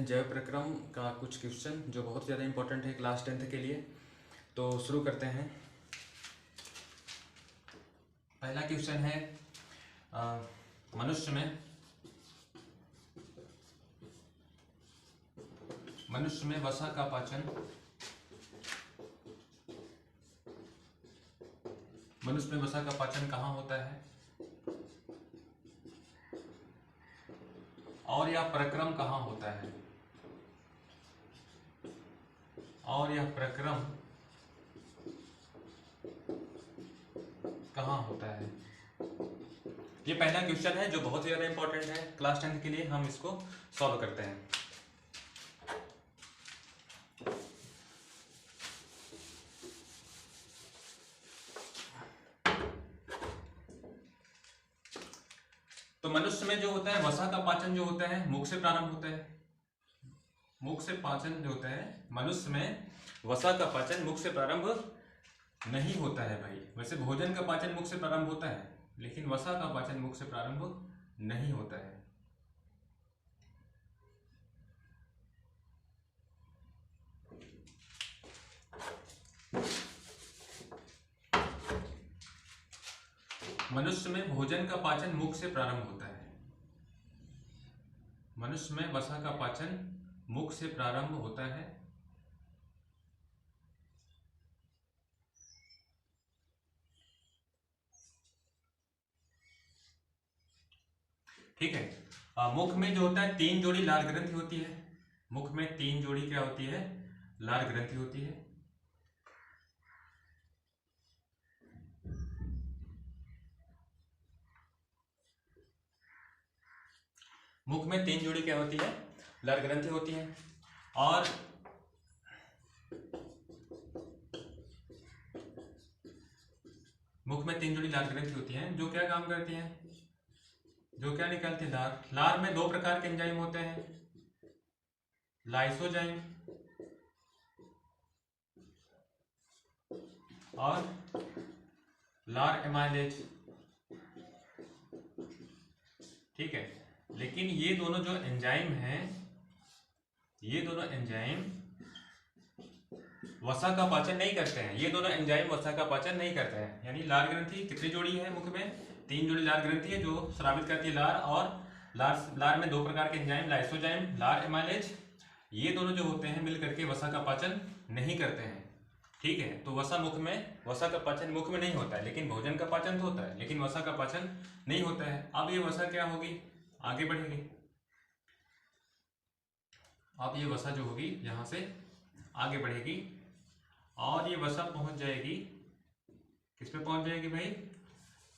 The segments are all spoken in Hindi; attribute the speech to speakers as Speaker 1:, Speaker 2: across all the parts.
Speaker 1: हैं जैव प्रक्रम का कुछ क्वेश्चन जो बहुत ज़्यादा इंपॉर्टेंट है क्लास 10th के लिए। तो शुरू करते हैं। पहला क्वेश्चन है मनुष्य में वसा का पाचन कहाँ होता है और यह प्रक्रम कहाँ होता है ये पहला क्वेश्चन है जो बहुत ज़्यादा इंपॉर्टेंट है क्लास 10th के लिए। हम इसको सॉल्व करते हैं। तो मनुष्य में जो होता है वसा का पाचन जो होता है मुख से प्रारंभ होता है। मुख से पाचन जो होता है मनुष्य में वसा का पाचन मुख से प्रारंभ नहीं होता है भाई। वैसे भोजन का पाचन मुख से प्रारंभ होता है लेकिन वसा का पाचन मुख से प्रारंभ नहीं होता है। मनुष्य में भोजन का पाचन मुख से प्रारंभ होता है। मनुष्य में वसा का पाचन मुख से प्रारंभ होता है। ठीक है। मुख में जो होता है 3 जोड़ी लार ग्रंथि होती है। मुख में 3 जोड़ी क्या होती है? लार ग्रंथि होती है। मुख में 3 जोड़ी क्या होती है? लार ग्रंथि होती है। और मुख में 3 जोड़ी लार ग्रंथि होती हैं जो क्या काम करती हैं? जो क्या निकालती है? लार। लार में 2 प्रकार के एंजाइम होते हैं, लाइसोजाइम और लार एमाइलेज। ठीक है। लेकिन ये दोनों जो एंजाइम हैं, ये दोनों एंजाइम वसा का पाचन नहीं करते हैं। ये दोनों एंजाइम वसा का पाचन नहीं करते हैं। यानी लार ग्रंथि कितनी जोड़ी है? मुख में 3 जोड़ी लार ग्रंथि है जो स्रावित करती है लार। और लार में 2 प्रकार के एंजाइम, लाइसोजाइम, लार एमाइलेज, ये दोनों जो होते हैं मिलकर के वसा का पाचन नहीं करते हैं। ठीक है। तो वसा का पाचन मुख में नहीं होता है लेकिन भोजन का पाचन तो होता है, लेकिन वसा का पाचन नहीं होता है। अब ये वसा क्या होगी? आगे बढ़ेगी। अब ये वसा जो होगी यहां से आगे बढ़ेगी और ये वसा पहुंच जाएगी, किस में पहुंच जाएगी भाई?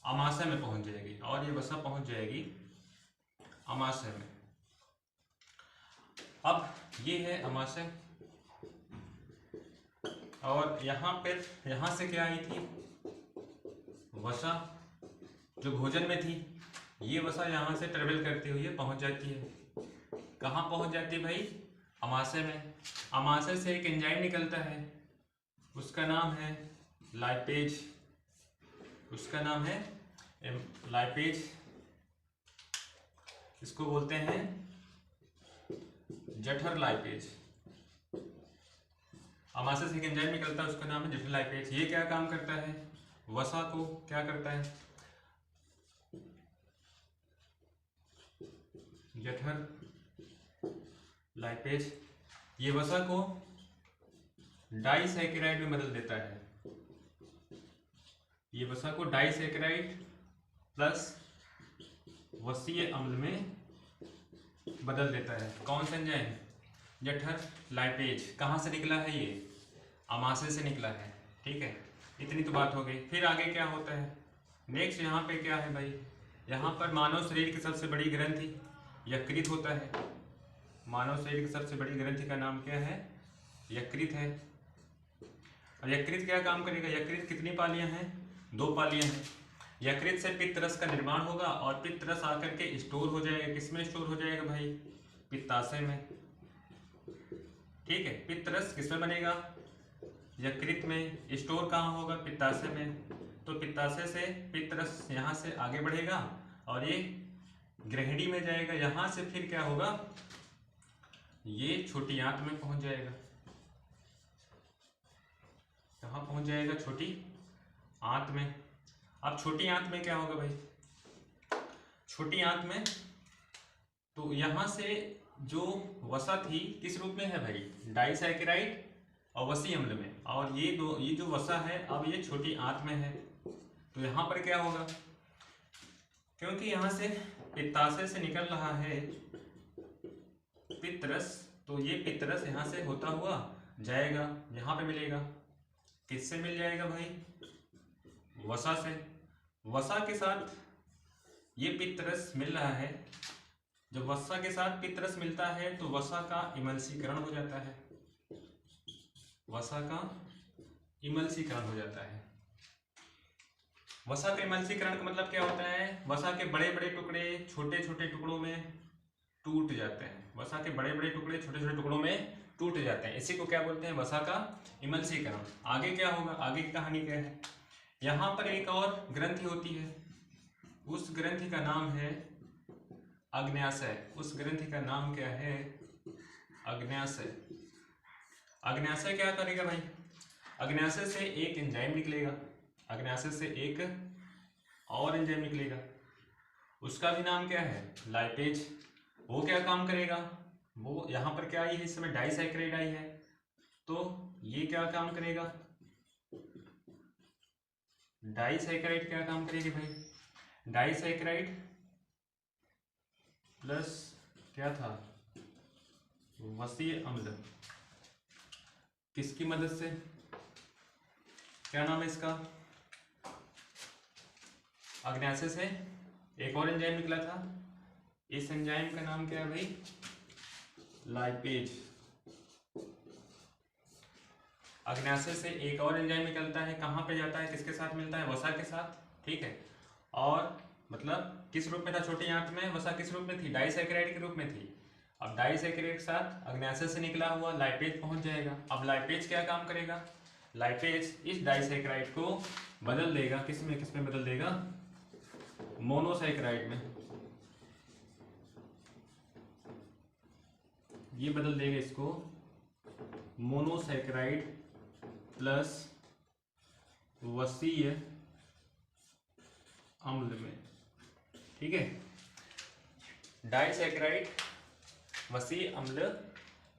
Speaker 1: अमाशय में पहुंच जाएगी। और ये वसा पहुंच जाएगी अमाशय में। अब ये है अमाशय और यहां से क्या आई थी? वसा जो भोजन में थी, ये वसा यहां से ट्रेवल करते हुए पहुंच जाती है। कहां पहुंच जाती है भाई? अमाशय में। अमाशय से एक एंजाइम निकलता है, उसका नाम है लाइपेज। उसका नाम है लाइपेज। इसको बोलते हैं जठर लाइपेज। अमाशय से एक एंजाइम निकलता है, उसका नाम है जठर लाइपेज। ये क्या काम करता है? वसा को क्या करता है? जठर लाइपेज ये वसा को डाइसैकेराइड में बदल देता है। ये वसा को डाइसैकेराइड प्लस वसीय अम्ल में बदल देता है। कौन सा एंजाइम? जठर लाइपेज। कहाँ से निकला है ये? अमाशय से निकला है। ठीक है। इतनी तो बात हो गई। फिर आगे क्या होता है? नेक्स्ट यहाँ पे क्या है भाई? यहाँ पर मानव शरीर की सबसे बड़ी ग्रंथि यकृत होता है। मानव शरीर की सबसे बड़ी ग्रंथि का नाम क्या है? यकृत है। और यकृत क्या काम करेगा? यकृत कितनी पालियां हैं? 2 पालियां हैं। यकृत से पित्त रस का निर्माण होगा और पित्त रस आकर के स्टोर हो जाएगा। किसमें स्टोर हो जाएगा भाई? पित्ताशय में। ठीक है। पित्त रस किसमें बनेगा? यकृत में। स्टोर कहाँ होगा? पित्ताशय में। तो पित्ताशय से पित्त रस यहाँ से आगे बढ़ेगा और ये ग्रहिणी में जाएगा। यहाँ से फिर क्या होगा? ये छोटी आंत में पहुंच जाएगा। कहाँ पहुंच जाएगा? छोटी आंत में। अब छोटी आंत में क्या होगा भाई? छोटी आंत में तो यहाँ से जो वसा थी किस रूप में है भाई? डाइसैकेराइड और वसी अम्ल में। और ये जो वसा है अब ये छोटी आंत में है, तो यहाँ पर क्या होगा? क्योंकि यहाँ से पित्ताशय से निकल रहा है पित्तरस, तो ये पित्तरस यहाँ से होता हुआ जाएगा, यहाँ पे मिलेगा। किससे मिल जाएगा भाई? वसा से। वसा के साथ ये पित्तरस मिल रहा है। जब वसा के साथ पित्तरस मिलता है तो वसा का इमल्सीकरण हो जाता है। वसा का इमल्सीकरण हो जाता है। वसा का इमल्सीकरण का मतलब क्या होता है? वसा के बड़े बड़े टुकड़े छोटे छोटे टुकड़ों में टूट जाते हैं। वसा के बड़े बड़े टुकड़े छोटे छोटे टुकड़ों में टूट जाते हैं, इसी को क्या बोलते हैं? वसा का इमल्सीकरण। आगे क्या होगा? आगे की कहानी क्या है? यहाँ पर एक और ग्रंथि होती है, उस ग्रंथि का नाम है अग्न्याशय। उस ग्रंथि का नाम क्या है? अग्न्याशय। अग्न्याशय क्या करेगा भाई? अग्न्याशय से एक एंजाइम निकलेगा। अग्न्याशय से एक और एंजाइम निकलेगा, उसका भी नाम क्या है? लाइपेज। वो क्या काम करेगा? वो यहाँ पर क्या आई है इस समय? डाइसैकेराइड आई है, तो ये क्या काम करेगा? डाइसैकेराइड क्या काम करेगी भाई? डाइसैकेराइड प्लस क्या था? वसीय अम्ल। किसकी मदद से? क्या नाम है इसका? अग्न्याशय से एक और एंजाइम निकला था, इस एंजाइम का नाम क्या है भाई? लाइपेज। अग्न्याशय से एक और एंजाइम निकलता है, कहाँ पे जाता है? किसके साथ मिलता है? वसा के साथ, ठीक है। और मतलब किस रूप में था? छोटी आंत में। वसा किस रूप में थी? डाइसैकेराइड के रूप में थी। अब डाइसैकेराइड के साथ अग्न्याशय से निकला हुआ लाइपेज पहुंच जाएगा। अब लाइपेज क्या काम करेगा? लाइपेज इस डाइसैकेराइड को बदल देगा, किस में बदल देगा? मोनोसैकेराइड में। ये बदल देगा इसको मोनोसैकेराइड प्लस वसीय अम्ल में, ठीक है। डाइसैकेराइड वसीय अम्ल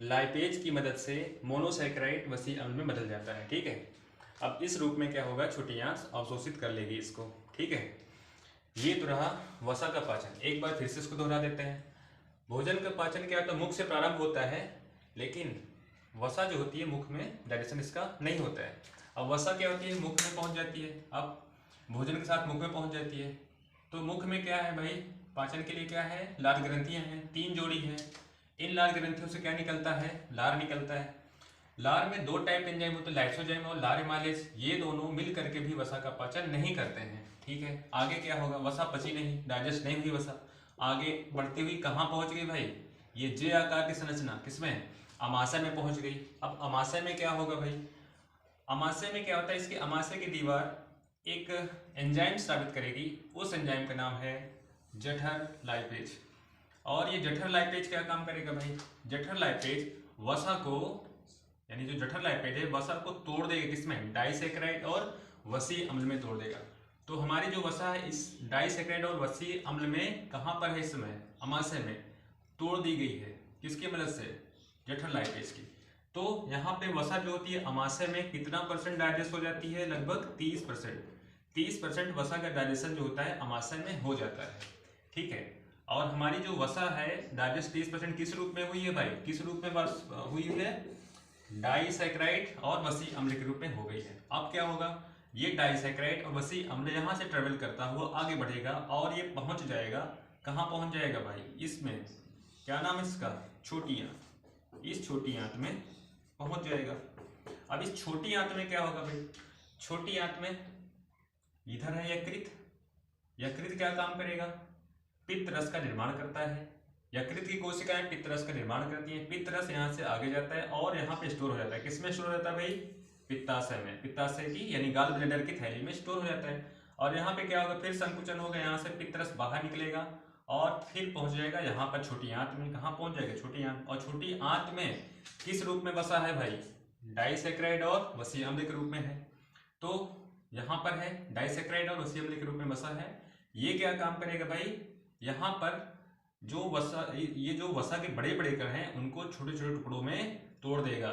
Speaker 1: लाइपेज की मदद से मोनोसैकेराइड वसीय अम्ल में बदल जाता है, ठीक है। अब इस रूप में क्या होगा? छोटी आंत अवशोषित कर लेगी इसको, ठीक है। ये तो रहा वसा का पाचन। एक बार फिर से इसको दोहरा देते हैं। भोजन का पाचन क्या होता है? मुख से प्रारंभ होता है, लेकिन वसा जो होती है मुख में डाइजेशन इसका नहीं होता है। अब वसा क्या होती है? मुख में पहुंच जाती है। अब भोजन के साथ मुख में पहुंच जाती है, तो मुख में क्या है भाई? पाचन के लिए क्या है? लार ग्रंथियां हैं, 3 जोड़ी हैं। इन लार ग्रंथियों से क्या निकलता है? लार निकलता है। लार में 2 टाइप एंजाइम होते हैं, लाइसोजाइम और लार एमाइलेज। ये दोनों मिल करके भी वसा का पाचन नहीं करते हैं, ठीक है। आगे क्या होगा? वसा पची नहीं, डाइजेस्ट नहीं हुई वसा, आगे बढ़ती हुई कहाँ पहुंच गई भाई? ये जे आकार की संरचना किसमें? अमाशय में पहुंच गई। अब अमाशय में क्या होगा भाई? अमाशय में क्या होता है? इसकी अमाशय की दीवार एक एंजाइम स्रावित करेगी, उस एंजाइम का नाम है जठर लाइपेज। और ये जठर लाइपेज क्या काम करेगा भाई? जठर लाइपेज वसा को, यानी जो जठर लाइपेज है वसा को तोड़ देगा, किसमें? डाइसैकेराइड और वसीय अम्ल में तोड़ देगा। तो हमारी जो वसा है इस डाइसैकेराइड और वसीय अम्ल में कहाँ पर है इस समय? अमाशय में तोड़ दी गई है। किसकी मदद से? जठर लाइपेज की। तो यहाँ पे वसा जो होती है अमाशय में कितना % डाइजेस्ट हो जाती है? लगभग 30%। 30% वसा का डाइजेशन जो होता है अमाशय में हो जाता है, ठीक है। और हमारी जो वसा है डाइजेस्ट 30% किस रूप में हुई है भाई? किस रूप में हुई है? डाइसैकेराइड और वसीय अम्ल के रूप में हो गई है। अब क्या होगा? ये डाइसैकेराइड और वसीय अम्ल यहाँ से ट्रेवल करता हुआ आगे बढ़ेगा और ये पहुंच जाएगा, कहाँ पहुंच जाएगा भाई? इसमें क्या नाम है इसका? छोटी आंत। इस छोटी आंत में पहुंच जाएगा। अब इस छोटी आंत में क्या होगा भाई? छोटी आंत में इधर है यकृत। यकृत क्या काम करेगा? पित्त रस का निर्माण करता है। यकृत की कोशिकाएं पित्त रस का निर्माण करती हैं। पित्त रस यहाँ से आगे जाता है और यहाँ पे स्टोर हो जाता है। किसमें स्टोर हो जाता है भाई? पित्ताशय में। पित्ताशय की यानी गाल ब्लैडर की थैली में स्टोर हो जाता है। और यहाँ पे क्या होगा? फिर संकुचन होगा, यहाँ से पित्त रस बाहर निकलेगा और फिर पहुंच जाएगा यहाँ पर छोटी आंत में। कहाँ पहुंच जाएगा? छोटी आंत। और छोटी आंत में किस रूप में बसा है भाई? डाइसैकेराइड और वसी अम्ल के रूप में है। तो यहाँ पर है डाइसैकेराइड और वसी अम्ल के रूप में बसा है। ये क्या काम करेगा भाई? यहाँ पर जो वसा, ये जो वसा के बड़े बड़े कण हैं उनको छोटे छोटे टुकड़ों में तोड़ देगा।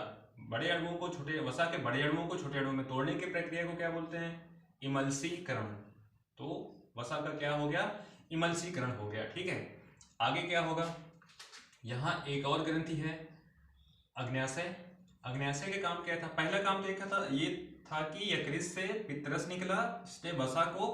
Speaker 1: बड़े अणुओं को छोटे, वसा के बड़े अणुओं को छोटे अणुओं में तोड़ने की प्रक्रिया को क्या बोलते हैं? इमल्सीकरण। तो वसा का क्या हो गया? इमल्सीकरण हो गया। ठीक है, आगे क्या होगा? यहाँ एक और ग्रंथि है अग्न्याशय। अग्न्याशय का काम क्या था? पहला काम देखा था, ये था कि यकृत से पित्तरस निकला, इसने वसा को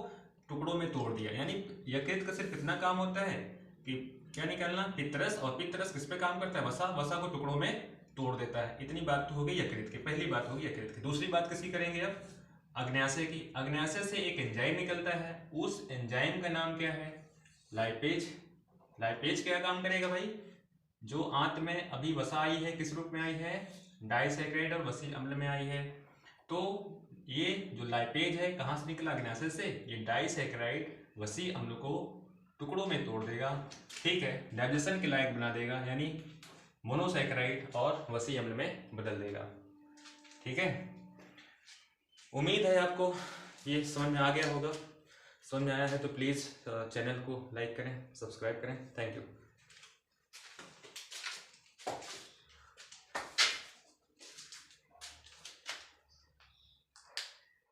Speaker 1: टुकड़ों में तोड़ दिया। यानी यकृत का सिर्फ इतना काम होता है कि क्या निकालना? पित्तरस। और पित्तरस किस पे काम करता है? वसा। वसा को टुकड़ों में तोड़ देता है। इतनी बात तो हो गई यकृत की, पहली बात होगी यकृत की। दूसरी बात किसी करेंगे अब? अग्न्याशय की। अग्न्याशय से एक एंजाइम निकलता है, उस एंजाइम का नाम क्या है? लाइपेज। लाइपेज क्या काम करेगा भाई? जो आंत में अभी वसा आई है किस रूप में आई है? डाइसैकेराइड और वसी अम्ल में आई है। तो ये जो लाइपेज है कहाँ से निकला? अग्न्याशय से। ये डाइसैकेराइड वसी अम्ल को टुकड़ों में तोड़ देगा। ठीक है, डाइजेशन के लायक बना देगा, यानी मोनोसैकेराइड और वसी अम्ल में बदल देगा। ठीक है, उम्मीद है आपको ये समझ में आ गया होगा। समझ में आया है तो प्लीज़ चैनल को लाइक करें, सब्सक्राइब करें। Thank you.